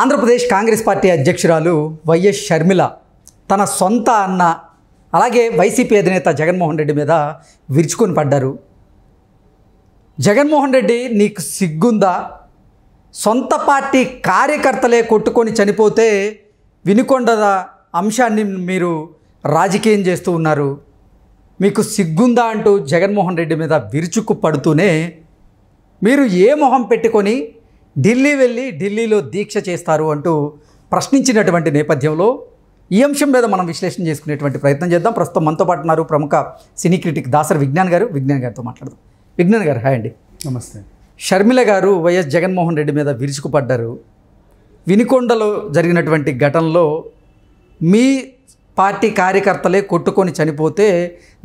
Andhra Pradesh Congress party అధ్యక్షురాలు YS Sharmila తన సొంత అన్న అలాగే వైసీపీ అధినేత జగన్మోహన్ రెడ్డి మీద విరుచుకొని పడ్డారు. జగన్మోహన్ రెడ్డి, నీకు సిగ్గుందా? సొంత పార్టీ కార్యకర్తలే కొట్టుకొని చనిపోతే వినుకొండ అంశాన్ని మీరు రాజకీయం చేస్తూ ఉన్నారు. మీకు సిగ్గుందా అంటూ జగన్మోహన్ రెడ్డి మీద విరుచుకు పడుతూనే మీరు ఏ మొహం పెట్టుకొని ఢిల్లీ వెళ్ళి ఢిల్లీలో దీక్ష చేస్తారు అంటూ ప్రశ్నించినటువంటి నేపథ్యంలో ఈ అంశం మీద మనం విశ్లేషణ చేసుకునేటువంటి ప్రయత్నం చేద్దాం. ప్రస్తుతం మనతో పాటు ఉన్నారు ప్రముఖ సినీ క్రిటిక్ దాసరి విజ్ఞాన్ గారు. విజ్ఞాన్ గారితో మాట్లాడదాం. విజ్ఞాన్ గారు, హాయ్ అండి. నమస్తే. షర్మిల గారు వైఎస్ జగన్మోహన్ రెడ్డి మీద విరుచుకుపడ్డారు. వినుకొండలో జరిగినటువంటి ఘటనలో మీ పార్టీ కార్యకర్తలే కొట్టుకొని చనిపోతే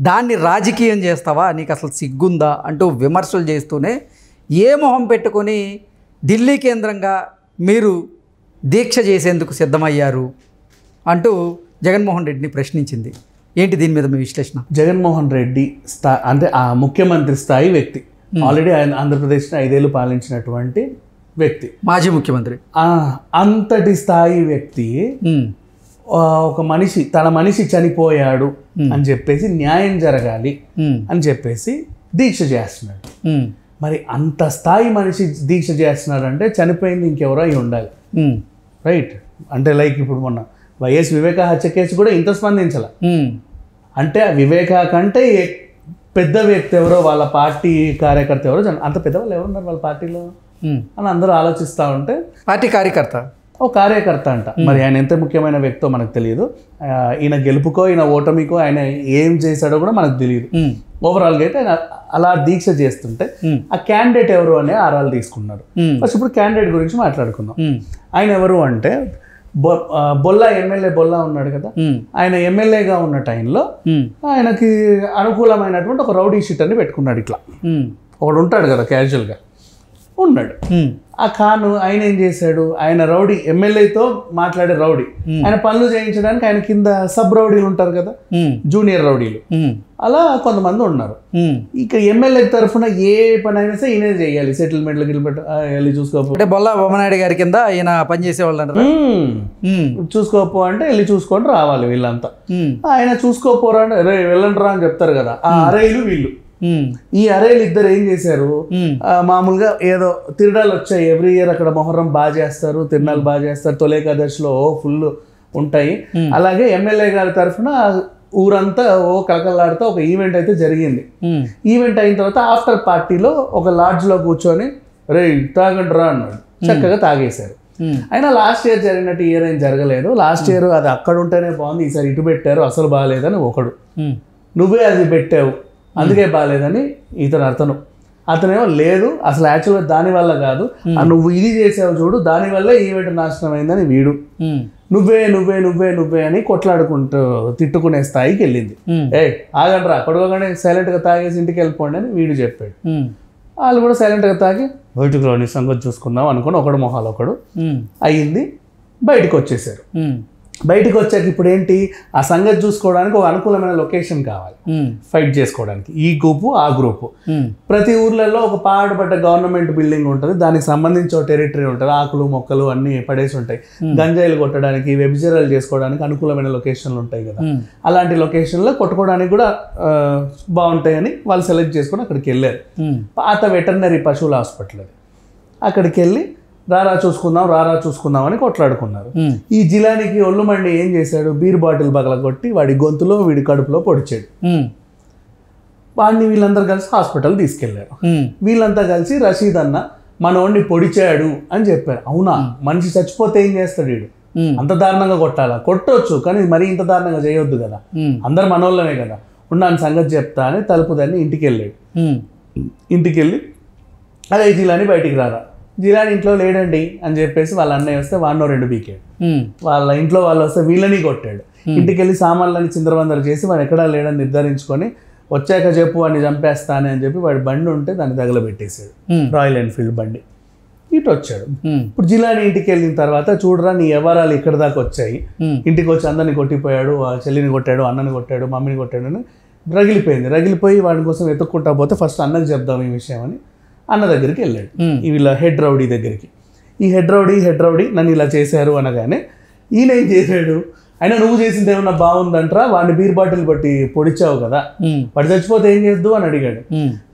దాన్ని రాజకీయం చేస్తావా, నీకు అసలు సిగ్గుందా అంటూ విమర్శలు చేస్తూనే ఏ మొహం పెట్టుకొని ఢిల్లీ కేంద్రంగా మీరు దీక్ష చేసేందుకు సిద్ధమయ్యారు అంటూ జగన్మోహన్ రెడ్డిని ప్రశ్నించింది. ఏంటి దీని మీద మీ విశ్లేషణ? జగన్మోహన్ రెడ్డి అంటే ఆ ముఖ్యమంత్రి స్థాయి వ్యక్తి, ఆల్రెడీ ఆయన ఆంధ్రప్రదేశ్ని 5 ఏళ్ళు పాలించినటువంటి వ్యక్తి, మాజీ ముఖ్యమంత్రి. అంతటి స్థాయి వ్యక్తి ఒక మనిషి, తన మనిషి చనిపోయాడు అని చెప్పేసి న్యాయం జరగాలి అని చెప్పేసి దీక్ష చేస్తున్నాడు. మరి అంత స్థాయి మనిషి దీక్ష చేస్తున్నాడంటే చనిపోయింది ఇంకెవరో అయి ఉండాలి, రైట్? అంటే లైక్ ఇప్పుడు మొన్న వైఎస్ వివేక హత్య కేసు కూడా ఇంత స్పందించాల అంటే వివేక కంటే పెద్ద వ్యక్తి ఎవరో, వాళ్ళ పార్టీ కార్యకర్త ఎవరో, అంత పెద్దవాళ్ళు ఎవరున్నారు వాళ్ళ పార్టీలో అని అందరూ ఆలోచిస్తూ ఉంటే పార్టీ కార్యకర్త ఓ కార్యకర్త అంట. మరి ఆయన ఎంత ముఖ్యమైన వ్యక్తో మనకు తెలియదు. ఈయన గెలుపుకో ఈయన ఓటమికో ఆయన ఏం చేశాడో కూడా మనకు తెలియదు. ఓవరాల్గా అయితే ఆయన అలా దీక్ష చేస్తుంటే ఆ క్యాండిడేట్ ఎవరు అనే ఆరాలు తీసుకున్నారు. ఫస్ట్ ఇప్పుడు క్యాండిడేట్ గురించి మాట్లాడుకుందాం. ఆయన ఎవరు అంటే బొల్లా, ఎమ్మెల్యే బొల్లా ఉన్నాడు కదా, ఆయన ఎమ్మెల్యేగా ఉన్న టైంలో ఆయనకి అనుకూలమైనటువంటి ఒక రౌడీ షీటర్ని పెట్టుకున్నాడు. ఇట్లా ఒకడు ఉంటాడు కదా, క్యాజువల్గా ఉన్నాడు. ఆ ఖాను ఆయన ఏం చేశాడు, ఆయన రౌడీ, ఎమ్మెల్యేతో మాట్లాడే రౌడీ, ఆయన పనులు చేయించడానికి ఆయన కింద సబ్ రౌడీలు ఉంటారు కదా, జూనియర్ రౌడీలు, అలా కొంతమంది ఉన్నారు. ఇక ఎమ్మెల్యే తరఫున ఏ పని అయినా సరే ఈయనే చేయాలి. సెటిల్మెంట్లు వెళ్ళి చూసుకోకపోతే బొల్లా బొమ్మనాయుడు గారి కింద ఈయన పనిచేసేవాళ్ళు చూసుకోపో అంటే వెళ్ళి చూసుకొని రావాలి వీళ్ళంతా. ఆయన చూసుకోపోరా అంటే అరే వెళ్ళండి రా అని చెప్తారు కదా, ఆ అరేలు వీళ్ళు. ఈ అరేలు ఇద్దరు ఏం చేశారు, మామూలుగా ఏదో తిరునాళ్ళు వచ్చాయి ఎవ్రీ ఇయర్, అక్కడ మొహర్రం బాగా చేస్తారు, తిరునాళ్ళు బాగా చేస్తారు, తొలేకాదశిలో ఫుల్ ఉంటాయి. అలాగే ఎమ్మెల్యే గారి తరఫున ఊరంతా కలకలాడుతూ ఒక ఈవెంట్ అయితే జరిగింది. ఈవెంట్ అయిన తర్వాత ఆఫ్టర్ పార్టీలో ఒక లాడ్జ్లో కూర్చొని రే తాగండి రా అన్నాడు. చక్కగా తాగేశారు. అయినా లాస్ట్ ఇయర్ జరిగినట్టు ఇయర్ ఏం జరగలేదు. లాస్ట్ ఇయర్ అది అక్కడ ఉంటేనే బాగుంది, ఈసారి ఇటు పెట్టారు అసలు బాగాలేదని ఒకడు, నువ్వే అది పెట్టావు అందుకే బాగాలేదని అతనేమో లేదు అసలు యాక్చువల్గా దానివల్ల కాదు, నువ్వు ఇది చేసావు చూడు దానివల్ల ఈవెంట్ నాశనం అయిందని వీడు, నువ్వే నువ్వే నువ్వే నువ్వే అని కొట్లాడుకుంటూ తిట్టుకునే స్థాయికి వెళ్ళింది. ఆగండి రా పడుకోగానే సైలెంట్గా తాగేసి ఇంటికి వెళ్ళిపోండి అని వీడు చెప్పాడు. వాళ్ళు కూడా సైలెంట్గా తాగి బయటకు రాని సంగతి చూసుకుందాం అనుకుని ఒకడు మొహాలు ఒకడు అయ్యింది, బయటకు వచ్చేసారు. బయటకు వచ్చాక ఇప్పుడు ఏంటి, ఆ సంగతి చూసుకోవడానికి ఒక అనుకూలమైన లొకేషన్ కావాలి ఫైట్ చేసుకోవడానికి. ఈ గ్రూపు ఆ గ్రూపు, ప్రతి ఊర్లలో ఒక పాడుపడ్డ గవర్నమెంట్ బిల్డింగ్ ఉంటుంది, దానికి సంబంధించి ఒక టెరిటరీ ఉంటుంది, ఆకులు మొక్కలు అన్ని పడేసి ఉంటాయి, గంజాయిలు కొట్టడానికి వ్యభిచారాలు చేసుకోవడానికి అనుకూలమైన లొకేషన్లు ఉంటాయి కదా, అలాంటి లొకేషన్లో కొట్టుకోవడానికి కూడా బాగుంటాయని వాళ్ళు సెలెక్ట్ చేసుకొని అక్కడికి వెళ్ళారు. పాత వెటర్నరీ పశువుల హాస్పిటల్ అది, అక్కడికి వెళ్ళి రారా చూసుకుందాం అని కొట్లాడుకున్నారు. ఈ జిలానికి ఒళ్ళు మండి ఏం చేశాడు, బీర్ బాటిల్ పగలగొట్టి వాడి గొంతులో వీడి కడుపులో పొడిచాడు. వాడిని వీళ్ళందరూ కలిసి హాస్పిటల్ తీసుకెళ్లారు. వీళ్ళంతా కలిసి రషీద్ అన్న మనోడిని పొడిచాడు అని చెప్పారు. అవునా, మనిషి చచ్చిపోతే ఏం చేస్తాడు వీడు, అంత దారుణంగా కొట్టాలా? కొట్టవచ్చు కానీ మరీ ఇంత దారుణంగా చేయొద్దు కదా, అందరు మనోళ్ళమే కదా, ఉన్నాను సంగతి చెప్తా అని తలుపు దాన్ని ఇంటికి వెళ్ళాడు. ఇంటికి వెళ్ళి అదే జిలాని బయటికి రారా, జిలాని ఇంట్లో లేడండి అని చెప్పేసి వాళ్ళ అన్నయ్య వస్తే వాడినో 2 బీకాడు, వాళ్ళ ఇంట్లో వాళ్ళు వస్తే వీళ్ళని కొట్టాడు. ఇంటికి వెళ్ళి సామాన్లని చిందరవందర చేసి వాడు ఎక్కడా లేడని నిర్ధారించుకొని వచ్చాక చెప్పు వాడిని చంపేస్తానే అని చెప్పి వాడి బండి ఉంటే దాన్ని తగలబెట్టేశాడు, రాయల్ ఎన్ఫీల్డ్ బండి. ఇటు వచ్చాడు. ఇప్పుడు జిలాని ఇంటికి వెళ్ళిన తర్వాత చూడరా నీ వ్యవహారాలు ఇక్కడ దాకా వచ్చాయి, ఇంటికి వచ్చి అందరిని కొట్టిపోయాడు, చెల్లిని కొట్టాడు, అన్నని కొట్టాడు, మమ్మీని కొట్టాడు అని రగిలిపోయి వాడి కోసం వెతుక్కుంటా పోతే ఫస్ట్ అన్నకి చెప్దాం ఈ విషయం అని అన్న దగ్గరికి వెళ్ళాడు, వీళ్ళ హెడ్ రౌడీ దగ్గరికి. ఈ హెడ్ రౌడీ నన్ను ఇలా చేశారు అనగానే ఈయన ఏం చేశాడు, అయినా నువ్వు చేసింది ఏమన్నా బాగుందంటరా, వాడిని బీర్ బాటిల్ బట్టి పొడిచావు కదా, వాడు చచ్చిపోతే ఏం చేద్దు అని అడిగాడు.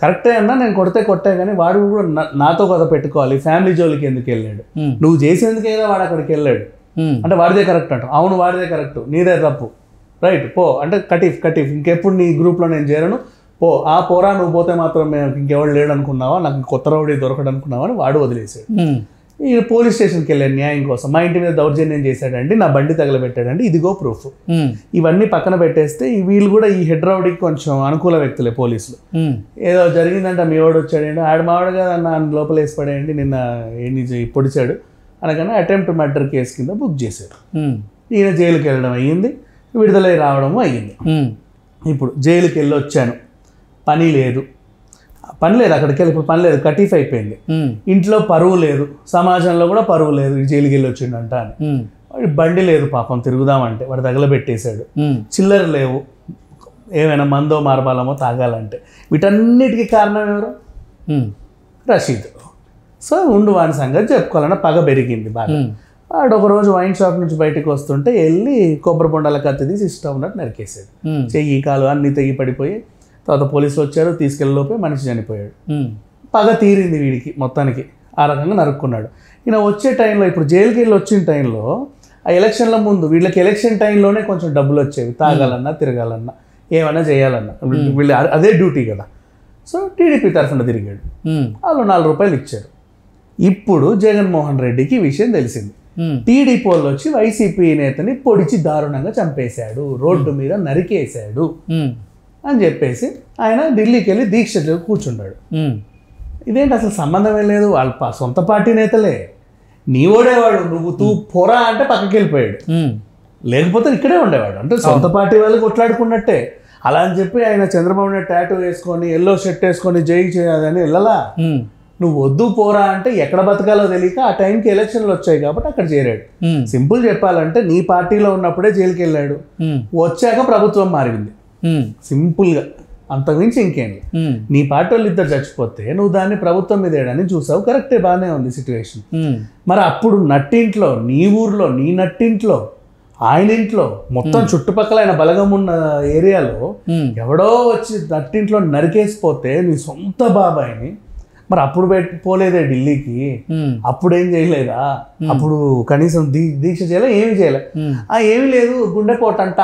కరెక్టే అన్నా, నేను కొట్టే కానీ వాడు కూడా నాతో కథ పెట్టుకోవాలి, ఫ్యామిలీ జోలికి ఎందుకు వెళ్ళాడు, నువ్వు చేసేందుకైనా వాడు అక్కడికి వెళ్ళాడు అంటే వాడిదే కరెక్ట్ అంట. అవును వాడిదే కరెక్ట్, నీదే తప్పు, రైట్ పో అంటే కటీఫ్ ఇంకెప్పుడు నీ గ్రూప్లో నేను చేరను, పోరా, నువ్వు పోతే మాత్రం ఇంకెవడు లేడు అనుకున్నావా, నాకు కొత్త రౌడీ దొరకడు అనుకున్నావా అని వాడు వదిలేసాడు. ఈయన పోలీస్ స్టేషన్కి వెళ్ళాను న్యాయం కోసం, మా ఇంటి మీద దౌర్జన్యం చేశాడండి, నా బండి తగలబెట్టాడండి, ఇదిగో ప్రూఫ్. ఇవన్నీ పక్కన పెట్టేస్తే వీళ్ళు కూడా ఈ హెడ్ రౌడీకి కొంచెం అనుకూల వ్యక్తులే పోలీసులు. ఏదో జరిగిందంటే మీ వాడు వచ్చాడండి, మావాడు కదా నన్ను లోపల వేసి పడేయండి, నిన్న పొడిచాడు అనగానే అటెంప్ట్ మర్డర్ కేసు కింద బుక్ చేశారు. ఈయన జైలుకి వెళ్ళడం అయ్యింది, విడుదలై రావడము అయ్యింది. ఇప్పుడు జైలుకి వెళ్ళి వచ్చాను, పని లేదు అక్కడికి వెళ్ళి, ఇప్పుడు పని లేదు, కటీఫ్ అయిపోయింది, ఇంట్లో పరువు లేదు, సమాజంలో కూడా పరువు లేదు, జైలుకి వెళ్ళి వచ్చిండంట అని. వాడి బండి లేదు పాపం తిరుగుదామంటే, వాడు తగలబెట్టేశాడు, చిల్లర లేవు, ఏమైనా మందో మార్బాలమో తాగాలంటే. వీటన్నిటికీ కారణం ఎవరు? రషీద్. సో వాడి సంగతి చెప్పుకోవాలన్నా పగ పెరిగింది బాగా. వాడు ఒకరోజు వైన్ షాప్ నుంచి బయటకు వస్తుంటే వెళ్ళి కొబ్బరి బొండాల కత్తి తీసి ఇష్టం ఉన్నట్టు నరికేసాడు, చెయ్యి కాలు అన్నీ తెగి పడిపోయి. తర్వాత పోలీసులు వచ్చారు, తీసుకెళ్ళలోపే మనిషి చనిపోయాడు. పగ తీరింది వీడికి మొత్తానికి, ఆ రకంగా నరుక్కున్నాడు. ఈయన వచ్చే టైంలో, ఇప్పుడు జైలుకి వెళ్ళి వచ్చిన టైంలో, ఆ ఎలక్షన్ల ముందు వీళ్ళకి ఎలక్షన్ టైంలోనే కొంచెం డబ్బులు వచ్చేవి, తాగాలన్నా తిరగాలన్నా ఏమైనా చేయాలన్నా, వీళ్ళు అదే డ్యూటీ కదా. సో టీడీపీ తరఫున తిరిగాడు, వాళ్ళు 4 రూపాయలు ఇచ్చారు. ఇప్పుడు జగన్మోహన్ రెడ్డికి విషయం తెలిసింది, టీడీపీ వాళ్ళు వచ్చి వైసీపీ నేతని పొడిచి దారుణంగా చంపేశాడు, రోడ్డు మీద నరికేశాడు అని చెప్పేసి ఆయన ఢిల్లీకి వెళ్ళి దీక్షలో కూర్చున్నాడు. ఇదేంటి అసలు సంబంధమే లేదు, వాళ్ళ సొంత పార్టీ నేతలే, నీ ఓడేవాడు, నువ్వు పోరా అంటే పక్కకి వెళ్ళిపోయాడు, లేకపోతే ఇక్కడే ఉండేవాడు. అంటే సొంత పార్టీ వాళ్ళు కొట్లాడుకున్నట్టే. అలా అని చెప్పి ఆయన చంద్రబాబు నాయుడు టాటూ వేసుకొని ఎల్లో షర్ట్ వేసుకొని జై చేయాలని వెళ్ళలా. నువ్వు వద్దు పోరా అంటే ఎక్కడ బతకాలో తెలియక ఆ టైంకి ఎలక్షన్లు వచ్చాయి కాబట్టి అక్కడ చేరాడు. సింపుల్ చెప్పాలంటే నీ పార్టీలో ఉన్నప్పుడే జైలుకి వెళ్ళాడు, వచ్చాక ప్రభుత్వం మారింది, సింపుల్గా, అంతకుమించి ఇంకేం. నీ పార్టీ వాళ్ళు ఇద్దరు చచ్చిపోతే నువ్వు దాన్ని ప్రభుత్వం మీద వేయడానికి చూసావు, కరెక్టే, బాగానే ఉంది సిచ్యువేషన్. మరి అప్పుడు నట్టింట్లో, నీ ఊర్లో, నీ నట్టింట్లో, ఆయన ఇంట్లో, మొత్తం చుట్టుపక్కల ఆయన బలగం ఉన్న ఏరియాలో ఎవడో వచ్చి నట్టింట్లో నరికేసిపోతే నీ సొంత బాబాయిని, మరి అప్పుడు పోలేదే ఢిల్లీకి, అప్పుడేం చేయలేదా? అప్పుడు కనీసం దీక్ష చేయలే, ఏమి చేయలే. ఏమీ లేదు, గుండెపోటంట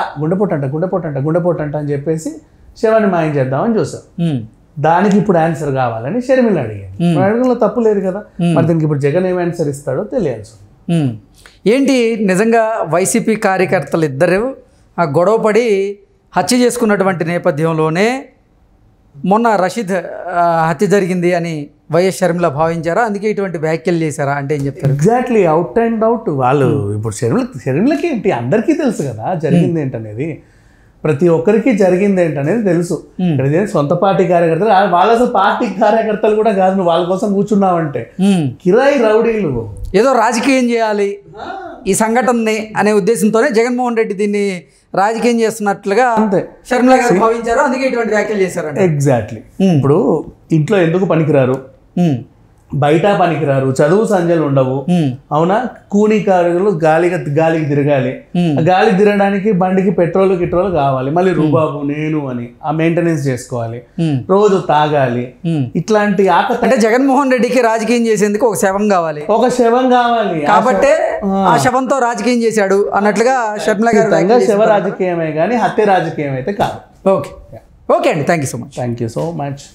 అని చెప్పేసి శవాన్ని మాయం చేద్దామని చూసాం. దానికి ఇప్పుడు ఆన్సర్ కావాలని షర్మిల అడిగాను. అడగడంలో తప్పు లేదు కదా, మరి దీనికి ఇప్పుడు జగన్ ఏం ఆన్సర్ ఇస్తాడో తెలియాల్సి. ఏంటి నిజంగా వైసీపీ కార్యకర్తలు ఇద్దరు ఆ గొడవపడి హత్య చేసుకున్నటువంటి నేపథ్యంలోనే మొన్న రషీద్ హత్య జరిగింది అని వైఎస్ షర్మిల భావించారా? అందుకే ఇటువంటి వ్యాఖ్యలు చేశారా అంటే ఏం చెప్తారు? Exactly, out and out. వాళ్ళు ఇప్పుడు షర్మిలకి ఏంటి, అందరికీ తెలుసు కదా జరిగింది ఏంటనేది, ప్రతి ఒక్కరికి జరిగింది ఏంటనేది తెలుసు. ఇక్కడ సొంత పార్టీ కార్యకర్తలు, వాళ్ళ అసలు పార్టీ కార్యకర్తలు కూడా కాదు, నువ్వు వాళ్ళ కోసం కూర్చున్నావంటే కిరాయి రౌడీలు, ఏదో రాజకీయం చేయాలి ఈ సంఘటనని అనే ఉద్దేశంతోనే జగన్మోహన్ రెడ్డి దీన్ని రాజకీయం చేస్తున్నట్లుగా అంతే షర్మిల గారు భావించారు, అందుకే ఇటువంటి వ్యాఖ్యలు చేశారు. ఎగ్జాక్ట్లీ. ఇప్పుడు ఇంట్లో ఎందుకు పనికిరారు, బయట పనికిరారు, చదువు సంజలు ఉండవు, అవునా, కూనీ కారులు గాలికి తిరగాలి, గాలి తిరగడానికి బండికి పెట్రోల్ గిట్రోల్ కావాలి, మళ్ళీ రూబాబు నేను అని ఆ మెయింటెనెన్స్ చేసుకోవాలి, రోజు తాగాలి, ఇట్లాంటి అంటే జగన్మోహన్ రెడ్డికి రాజకీయం చేసేందుకు ఒక శవం కావాలి, కాబట్టి ఆ శవంతో రాజకీయం చేశాడు అన్నట్లుగా షర్మిల గారు. శవ రాజకీయమే కానీ హత్య రాజకీయం అయితే కాదు. ఓకే అండి, థ్యాంక్ యూ సో మచ్.